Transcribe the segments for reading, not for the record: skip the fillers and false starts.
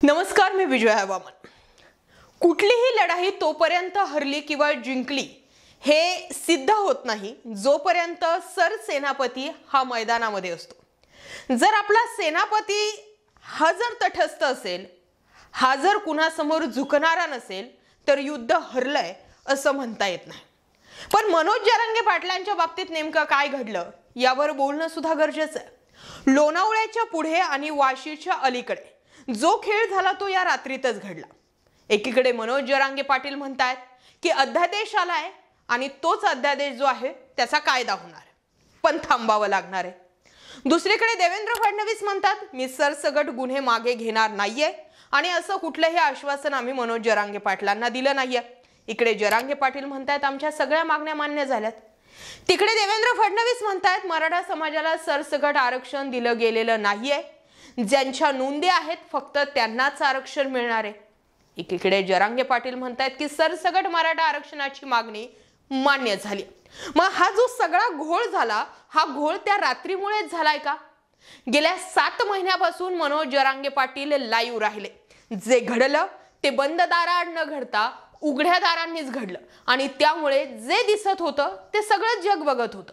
नमस्कार, मी विजया वामन। कुठलीही लढाई तोपर्यंत हरली किंवा जिंकली हे सिद्ध होत नाही जोपर्यंत सरसेनापती हा मैदानामध्ये असतो। जर आपला सेनापती हा जर तटस्थ असेल, हा जर कुणासमोर झुकणारा नसेल, तर युद्ध हरलंय असं म्हणता येत नाही। पण मनोज जरांगे पाटलांच्या बाबतीत नेमकं काय घडलं यावर बोलणं सुद्धा गरजेचं आहे। लोणावळ्याच्या पुढे आणि वाशीच्या अलीकडे जो खेळ झाला तो या रात्रीतच घडला। एकीकडे मनोज जरांगे पाटील म्हणतात की अध्यादेश आलाय आणि तोच अध्यादेश जो आहे त्याचा कायदा होणार, पण थांबावं लागणार आहे। दुसरीकडे देवेंद्र फडणवीस म्हणतात मी सरसगट गुन्हे मागे घेणार नाहीये आणि असं कुठलंही आश्वासन आम्ही मनोज जरांगे पाटलांना दिलं नाहीये। इकडे जरांगे पाटील म्हणतात आमच्या सगळ्या मागण्या मान्य झाल्यात। तिकडे देवेंद्र फडणवीस म्हणतात मराठा समाजाला सरसगट आरक्षण दिलं गेलेलं नाहीये, ज्यांच्या नोंदी आहेत फक्त त्यांनाच आरक्षण मिळणार आहे। एकीकडे जरांगे पाटील म्हणतात की सरसगट मराठा आरक्षणाची मागणी मान्य झाली। मग हा जो सगळा घोळ झाला, हा घोळ त्या रात्रीमुळेच झालाय का? गेल्या 7 महिन्यापासून मनोज जरांगे पाटील लाईव्ह राहिले। जे घडलं ते बंद दाराआड न घडता उघड्या दारांनीच घडलं आणि त्यामुळे जे दिसत होतं ते सगळं जग बघत होतं।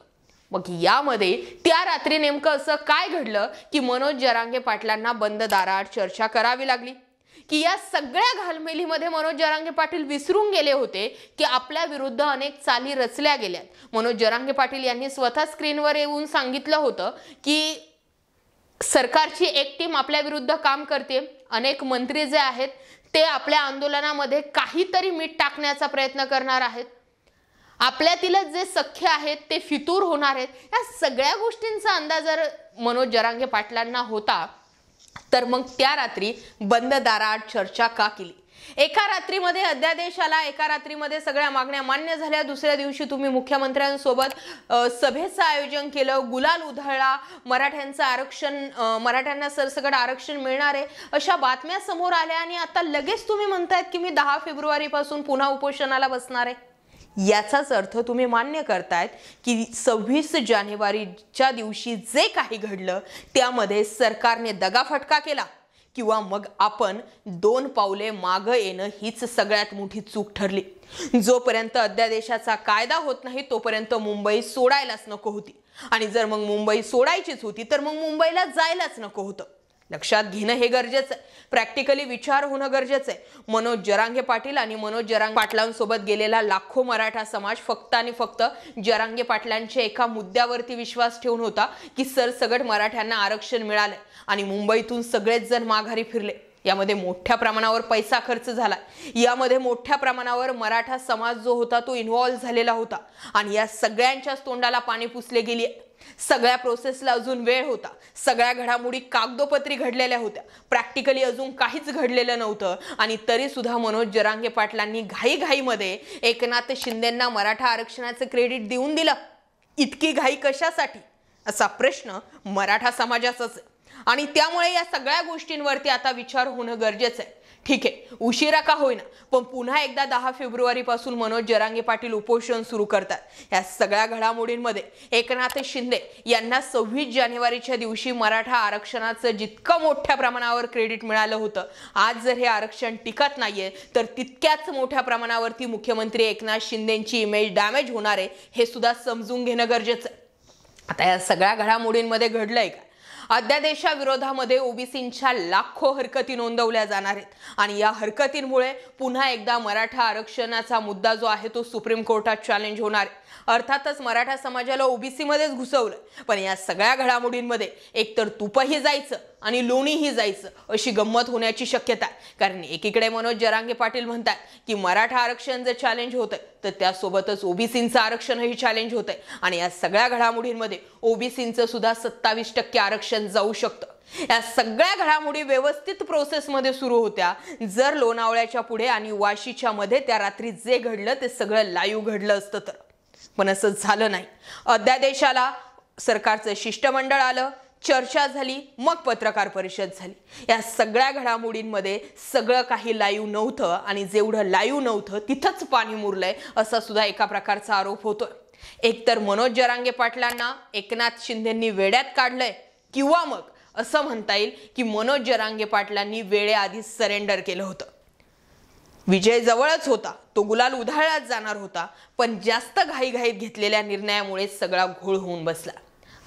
मग यामध्ये त्या रात्री नेमकं असं काय घडलं की मनोज जरांगे पाटलांना बंद दाराआड चर्चा करावी लागली? की या सगळ्या घालमेलीमध्ये मनोज जरांगे पाटील विसरून गेले होते की आपल्या विरुद्ध अनेक चाली रचल्या गेल्यात। मनोज जरांगे पाटील यांनी स्वतः स्क्रीनवर येऊन सांगितलं होतं की सरकारची एक टीम आपल्या विरुद्ध काम करते, अनेक मंत्री जे आहेत ते आपल्या आंदोलनामध्ये काहीतरी मीठ टाकण्याचा प्रयत्न करणार आहेत, आपल्यातीलच जे सख्य आहेत ते फितूर होणार आहेत। या सगळ्या गोष्टींचा अंदाज जर मनोज जरांगे पाटलांना होता तर मग त्या रात्री बंद दाराआड चर्चा का केली? एका रात्रीमध्ये अध्यादेश आला, एका रात्रीमध्ये सगळ्या मागण्या मान्य झाल्या, दुसऱ्या दिवशी तुम्ही मुख्यमंत्र्यांसोबत सभेचं आयोजन केलं, गुलाल उधळला, मराठ्यांचं आरक्षण, मराठ्यांना सरसकट आरक्षण मिळणार आहे अशा बातम्या समोर आल्या आणि आता लगेच तुम्ही म्हणतायत की मी 10 फेब्रुवारीपासून पुन्हा उपोषणाला बसणार आहे। याचाच अर्थ तुम्ही मान्य करतायत की 26 जानेवारीच्या दिवशी जे काही घडलं त्यामध्ये सरकारने दगाफटका केला किंवा मग आपण 2 पावले मागे येणं हीच सगळ्यात मोठी चूक ठरली। जोपर्यंत अध्यादेशाचा कायदा होत नाही तोपर्यंत मुंबई सोडायलाच नको होती आणि जर मग मुंबई सोडायचीच होती तर मग मुंबईला जायलाच नको होतं। लक्षात घेणं हे गरजेचं आहे, प्रॅक्टिकली विचार होणं गरजेचं आहे। मनोज जरांगे पाटील आणि मनोज जरांगे पाटलांसोबत गेलेला लाखो मराठा समाज फक्त आणि फक्त जरांगे पाटलांच्या एका मुद्द्यावरती विश्वास ठेवून होता की सरसगट मराठ्यांना आरक्षण मिळालंय आणि मुंबईतून सगळेच जण माघारी फिरले। यामध्ये मोठ्या प्रमाणावर पैसा खर्च झाला, यामध्ये मोठ्या प्रमाणावर मराठा समाज जो होता तो इन्व्हॉल्व झालेला होता आणि या सगळ्यांच्याच तोंडाला पाणी पुसले गेली। सगळ्या प्रोसेसला अजून वेळ होता, सगळ्या घडामोडी कागदोपत्री घडलेल्या होत्या, प्रॅक्टिकली अजून काहीच घडलेलं नव्हतं आणि तरी सुद्धा मनोज जरांगे पाटलांनी घाईघाईमध्ये एकनाथ शिंदेंना मराठा आरक्षणाचं क्रेडिट देऊन दिलं। इतकी घाई कशासाठी असा प्रश्न मराठा समाजाचाच आहे आणि त्यामुळे या सगळ्या गोष्टींवरती आता विचार होणं गरजेचं आहे। ठीक आहे, उशिरा का होईना पण पुन्हा एकदा 10 फेब्रुवारीपासून मनोज जरांगे पाटील उपोषण सुरू करतात। या सगळ्या घडामोडींमध्ये एकनाथ शिंदे यांना 26 जानेवारीच्या दिवशी मराठा आरक्षणाचं जितकं मोठ्या प्रमाणावर क्रेडिट मिळालं होतं, आज जर हे आरक्षण टिकत नाहीये तर तितक्याच मोठ्या प्रमाणावरती मुख्यमंत्री एकनाथ शिंदेंची इमेज डॅमेज होणार आहे हे सुद्धा समजून घेणं गरजेचं आहे। आता या सगळ्या घडामोडींमध्ये घडलंय का? अध्यादेशाविरोधामध्ये ओबीसींच्या लाखो हरकती नोंदवल्या जाणार आहेत आणि या हरकतींमुळे पुन्हा एकदा मराठा आरक्षणाचा मुद्दा जो आहे तो सुप्रीम कोर्टात चॅलेंज होणार आहे। अर्थातच मराठा समाजाला ओबीसी मध्येच घुसवलं, पण या सगळ्या घडामोडींमध्ये एकतर तुपही जायचं आणि लोणीही जायचं अशी गंमत होण्याची शक्यता आहे। कारण एकीकडे मनोज जरांगे पाटील म्हणतात की मराठा आरक्षण जर चॅलेंज होतंय तर त्यासोबतच ओबीसींचं आरक्षणही चॅलेंज होतंय आणि या सगळ्या घडामोडींमध्ये ओबीसींचं सुद्धा 27% आरक्षण जाऊ शकतं। या सगळ्या घडामोडी व्यवस्थित प्रोसेसमध्ये सुरू होत्या जर लोणावळ्याच्या पुढे आणि वाशीच्या मध्ये त्या रात्री जे घडलं ते सगळं लाईव्ह घडलं असतं तर, पण असं झालं नाही। अध्यादेशाला सरकारचं शिष्टमंडळ आलं, चर्चा झाली, मग पत्रकार परिषद झाली। या सगळ्या घडामोडींमध्ये सगळं काही लाईव्ह नव्हतं आणि जेवढं लाईव्ह नव्हतं तिथंच पाणी मुरलंय असा सुद्धा एका प्रकारचा आरोप होतोय। एकतर मनोज जरांगे पाटलांना एकनाथ शिंदेंनी वेड्यात काढलंय किंवा मग असं म्हणता येईल की मनोज जरांगे पाटलांनी वेळेआधीच सरेंडर केलं होतं. विजय जवळच होता, तो गुलाल उधळलाच जाणार होता, पण जास्त घाईघाईत घेतलेल्या निर्णयामुळे सगळा घोळ होऊन बसला.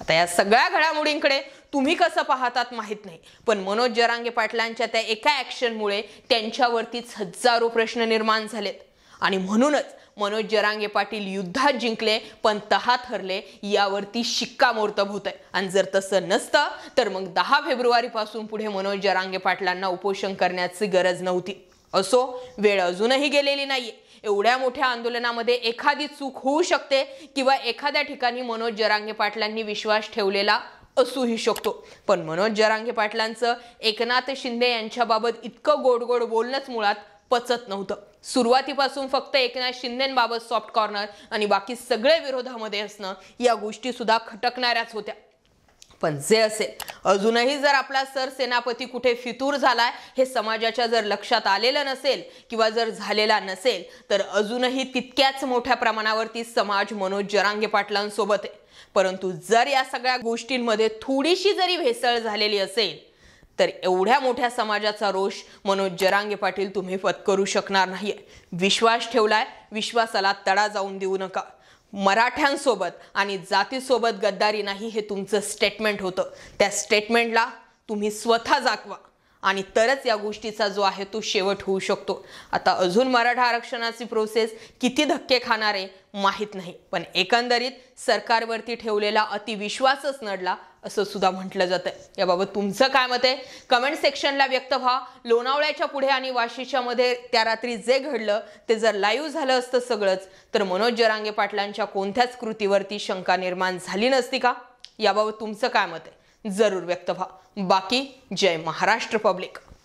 आता या सगळ्या घडामोडींकडे तुम्ही कसं पाहतात माहित नाही, पण मनोज जरांगे पाटलांच्या त्या एका ॲक्शनमुळे त्यांच्यावरतीच हजारो प्रश्न निर्माण झालेत. आणि म्हणूनच मनोज जरांगे पाटील युद्धात जिंकले पण तहात हरले यावरती शिक्कामोर्तब होत आहे. आणि जर तसं नसतं तर मग 10 फेब्रुवारीपासून पुढे मनोज जरांगे पाटलांना उपोषण करण्याची गरज नव्हती. असो, वेळ अजूनही गेलेली नाहीये. एवढ्या मोठ्या आंदोलनामध्ये एखादी चूक होऊ शकते किंवा एखाद्या ठिकाणी मनोज जरांगे पाटलांनी विश्वास ठेवलेला असूही शकतो, पण मनोज जरांगे पाटलांचं एकनाथ शिंदे यांच्याबाबत इतकं गोड गोड बोलणंच मुळात पचत नव्हतं. सुरुवातीपासून फक्त एकनाथ शिंदेंबाबत सॉफ्ट कॉर्नर आणि बाकी सगळे विरोधामध्ये असणं या गोष्टी सुद्धा खटकणाऱ्याच होत्या. पण जे असेल, अजूनही जर आपला सरसेनापती कुठे फितूर झालाय हे समाजाच्या जर लक्षात आलेलं नसेल किंवा जर झालेला नसेल तर अजूनही तितक्याच मोठ्या प्रमाणावरती समाज मनोज जरांगे पाटलांसोबत आहे. परंतु जर या सगळ्या गोष्टींमध्ये थोडीशी जरी भेसळ झालेली असेल तर एवढ्या मोठ्या समाजाचा रोष मनोज जरांगे पाटील तुम्ही पत्करू शकणार नाहीये. विश्वास ठेवलाय, विश्वासाला तडा जाऊन देऊ नका. मराठ्यांसोबत आणि जातीसोबत गद्दारी नाही हे तुमचं स्टेटमेंट होतं. त्या स्टेटमेंटला तुम्ही स्वतः जागवा आणि तरच या गोष्टीचा जो आहे तो शेवट होऊ शकतो. आता अजून मराठा आरक्षणाची प्रोसेस किती धक्के खाणार आहे माहीत नाही, पण एकंदरीत सरकारवरती ठेवलेला अतिविश्वासच नडला असं सुद्धा म्हटलं जातं. याबाबत तुमचं काय मत आहे कमेंट सेक्शनला व्यक्त व्हा. लोणावळ्याच्या पुढे आणि वाशीच्या मध्ये त्या रात्री जे घडलं ते जर लाईव्ह झालं असतं सगळंच तर मनोज जरांगे पाटलांच्या कोणत्याच कृतीवरती शंका निर्माण झाली नसती का? याबाबत तुमचं काय मत आहे जरूर व्यक्त व्हा. बाकी जय महाराष्ट्र पब्लिक.